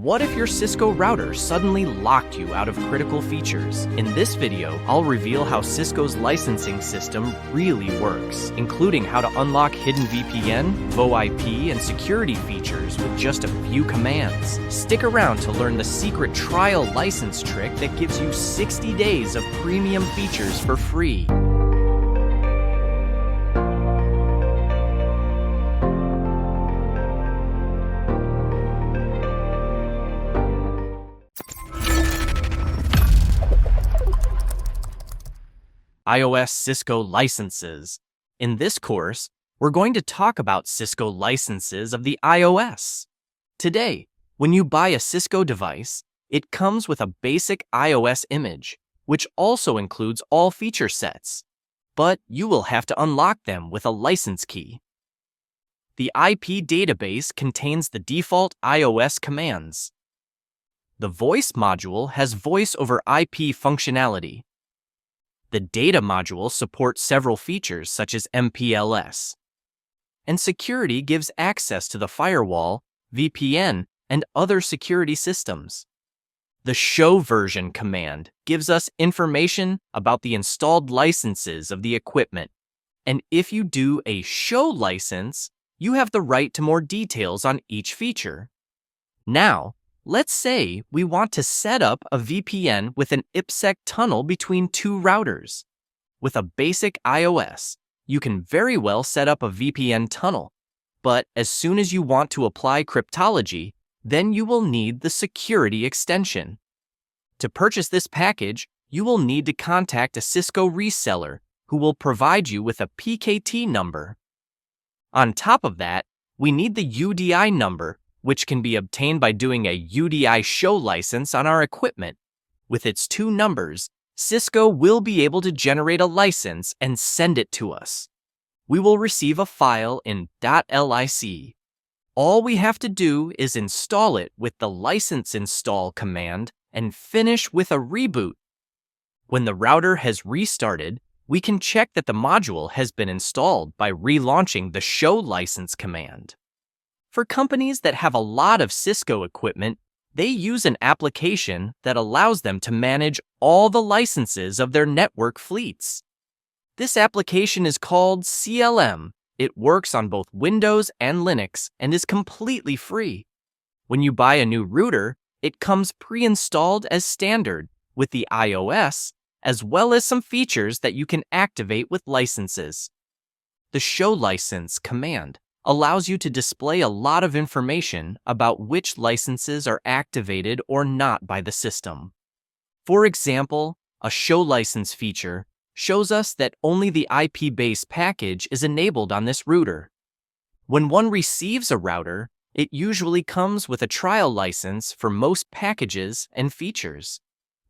What if your Cisco router suddenly locked you out of critical features? In this video, I'll reveal how Cisco's licensing system really works, including how to unlock hidden VPN, VoIP, and security features with just a few commands. Stick around to learn the secret trial license trick that gives you 60 days of premium features for free. iOS Cisco licenses. In this course, we're going to talk about Cisco licenses of the iOS. Today, when you buy a Cisco device, it comes with a basic iOS image, which also includes all feature sets, but you will have to unlock them with a license key. The IP database contains the default iOS commands. The voice module has voice over IP functionality. The data module supports several features such as MPLS. And security gives access to the firewall, VPN, and other security systems. The show version command gives us information about the installed licenses of the equipment. And if you do a show license, you have the right to more details on each feature. Now, let's say we want to set up a VPN with an IPsec tunnel between two routers. With a basic iOS, you can very well set up a VPN tunnel, but as soon as you want to apply cryptology, then you will need the security extension. To purchase this package, you will need to contact a Cisco reseller who will provide you with a PKT number. On top of that, we need the UDI number, which can be obtained by doing a UDI show license on our equipment. With its two numbers, Cisco will be able to generate a license and send it to us. We will receive a file in .lic. All we have to do is install it with the license install command and finish with a reboot. When the router has restarted, we can check that the module has been installed by relaunching the show license command. For companies that have a lot of Cisco equipment, they use an application that allows them to manage all the licenses of their network fleets. This application is called CLM. It works on both Windows and Linux and is completely free. When you buy a new router, it comes pre-installed as standard with the iOS, as well as some features that you can activate with licenses. The show license command allows you to display a lot of information about which licenses are activated or not by the system. For example, a show license feature shows us that only the IPBase package is enabled on this router. When one receives a router, it usually comes with a trial license for most packages and features.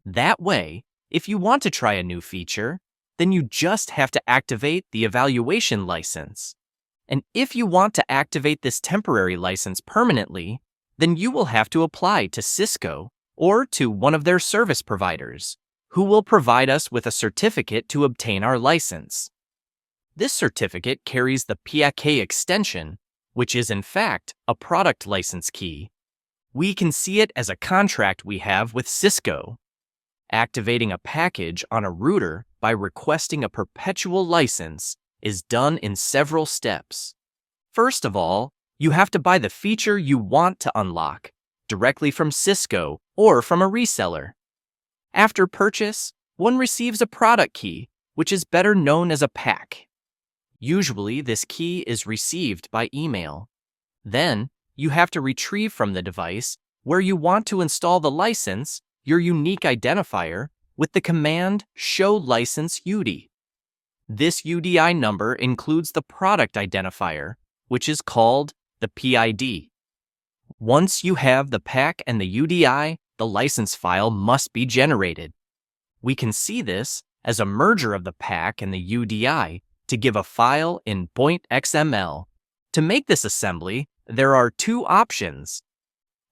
That way, if you want to try a new feature, then you just have to activate the evaluation license. And if you want to activate this temporary license permanently, then you will have to apply to Cisco or to one of their service providers, who will provide us with a certificate to obtain our license. This certificate carries the PAK extension, which is in fact a product license key. We can see it as a contract we have with Cisco. Activating a package on a router by requesting a perpetual license is done in several steps. First of all, you have to buy the feature you want to unlock directly from Cisco or from a reseller. After purchase, one receives a product key, which is better known as a PAK. Usually, this key is received by email. Then, you have to retrieve from the device where you want to install the license your unique identifier with the command show license UDI. This UDI number includes the product identifier, which is called the PID. Once you have the PAK and the UDI, the license file must be generated. We can see this as a merger of the PAK and the UDI to give a file in .xml. To make this assembly, there are two options.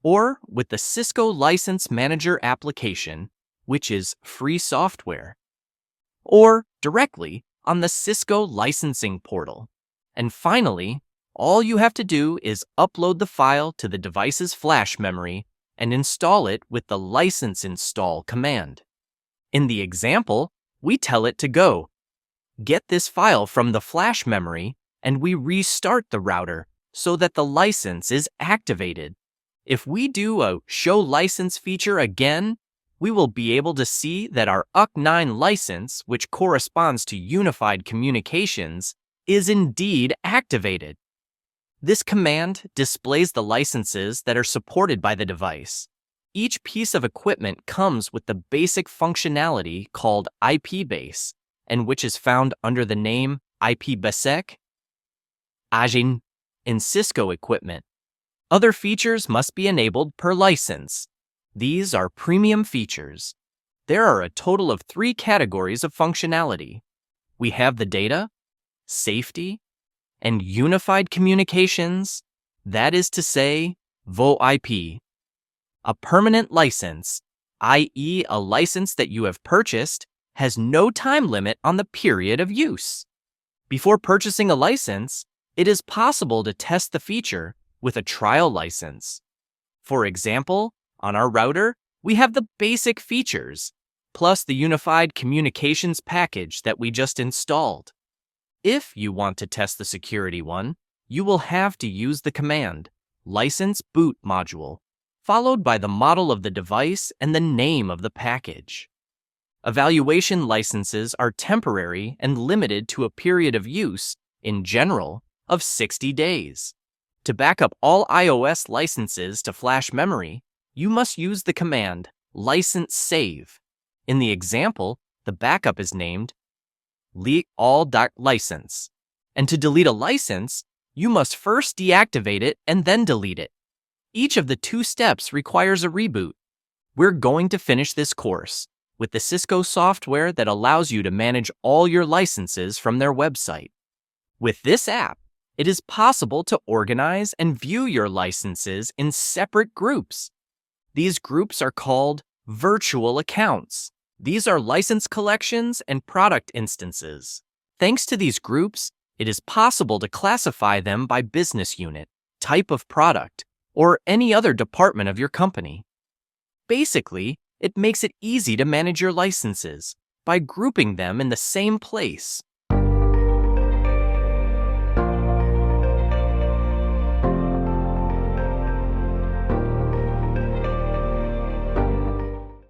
Or with the Cisco License Manager application, which is free software. Or directly on the Cisco licensing portal. And finally, all you have to do is upload the file to the device's flash memory and install it with the license install command. In the example, we tell it to go get this file from the flash memory, and we restart the router so that the license is activated. If we do a show license feature again, we will be able to see that our UC9 license, which corresponds to unified communications, is indeed activated. This command displays the licenses that are supported by the device. Each piece of equipment comes with the basic functionality called IPBase, and which is found under the name IPBase Agin in Cisco equipment. Other features must be enabled per license. These are premium features. There are a total of 3 categories of functionality. We have the data, safety, and unified communications, that is to say, VoIP. A permanent license, i.e. a license that you have purchased, has no time limit on the period of use. Before purchasing a license, it is possible to test the feature with a trial license. For example, on our router, we have the basic features, plus the unified communications package that we just installed. If you want to test the security one, you will have to use the command license boot module, followed by the model of the device and the name of the package. Evaluation licenses are temporary and limited to a period of use, in general, of 60 days. To back up all iOS licenses to flash memory, you must use the command license save. In the example, the backup is named all.license. And to delete a license, you must first deactivate it and then delete it. Each of the 2 steps requires a reboot. We're going to finish this course with the Cisco software that allows you to manage all your licenses from their website. With this app, it is possible to organize and view your licenses in separate groups. These groups are called virtual accounts. These are license collections and product instances. Thanks to these groups, it is possible to classify them by business unit, type of product, or any other department of your company. Basically, it makes it easy to manage your licenses by grouping them in the same place.